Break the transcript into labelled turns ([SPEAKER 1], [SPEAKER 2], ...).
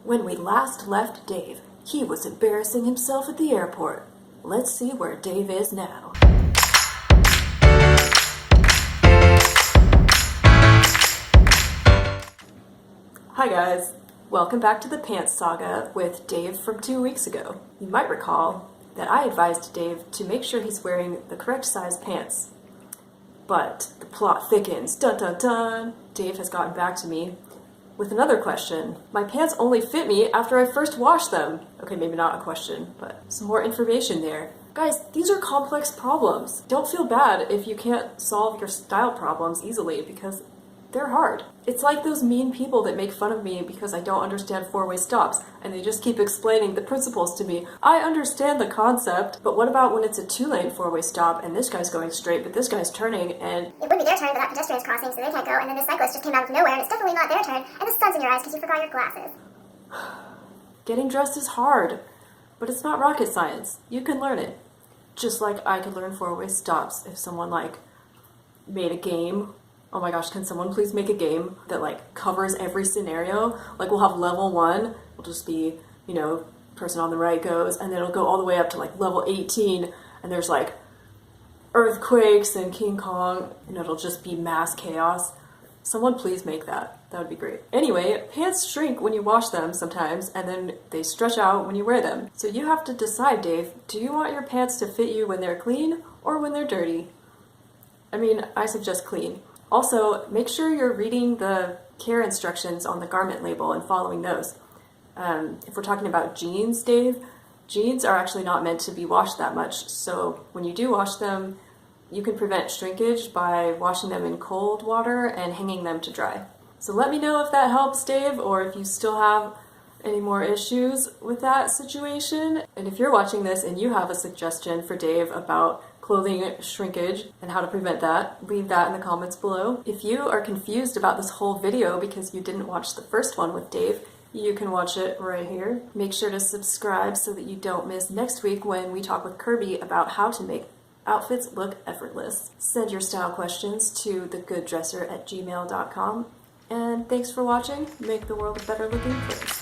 [SPEAKER 1] When we last left Dave, he was embarrassing himself at the airport. Let's see where Dave is now. Hi guys, welcome back to the Pants Saga with Dave from 2 weeks ago. You might recall that I advised Dave to make sure he's wearing the correct size pants. But the plot thickens, dun dun dun! Dave has gotten back to me with another question. My pants only fit me after I first washed them. Okay, maybe not a question, but some more information there. Guys, these are complex problems. Don't feel bad if you can't solve your style problems easily because they're hard. It's like those mean people that make fun of me because I don't understand four-way stops and they just keep explaining the principles to me. I understand the concept, but what about when it's a two-lane four-way stop and this guy's going straight but this guy's turning and
[SPEAKER 2] it would be their turn, but that pedestrian is crossing, so they can't go, and then the cyclist just came out of nowhere, and it's definitely not their turn, and the sun's in your eyes because you forgot your glasses.
[SPEAKER 1] Getting dressed is hard, but it's not rocket science. You can learn it. Just like I could learn four-way stops if someone made a game. Oh my gosh, can someone please make a game that covers every scenario? We'll have level 1, will just be, person on the right goes, and then it'll go all the way up to level 18, and there's earthquakes and King Kong, and it'll just be mass chaos. Someone please make that. That would be great. Anyway, pants shrink when you wash them sometimes, and then they stretch out when you wear them. So you have to decide, Dave, do you want your pants to fit you when they're clean or when they're dirty? I mean, I suggest clean. Also, make sure you're reading the care instructions on the garment label and following those. If we're talking about jeans, Dave, jeans are actually not meant to be washed that much, so when you do wash them, you can prevent shrinkage by washing them in cold water and hanging them to dry. So let me know if that helps, Dave, or if you still have any more issues with that situation. And if you're watching this and you have a suggestion for Dave about clothing shrinkage and how to prevent that, leave that in the comments below. If you are confused about this whole video because you didn't watch the first one with Dave, you can watch it right here. Make sure to subscribe so that you don't miss next week when we talk with Kirby about how to make outfits look effortless. Send your style questions to thegooddresser@gmail.com. And thanks for watching. Make the world a better looking place.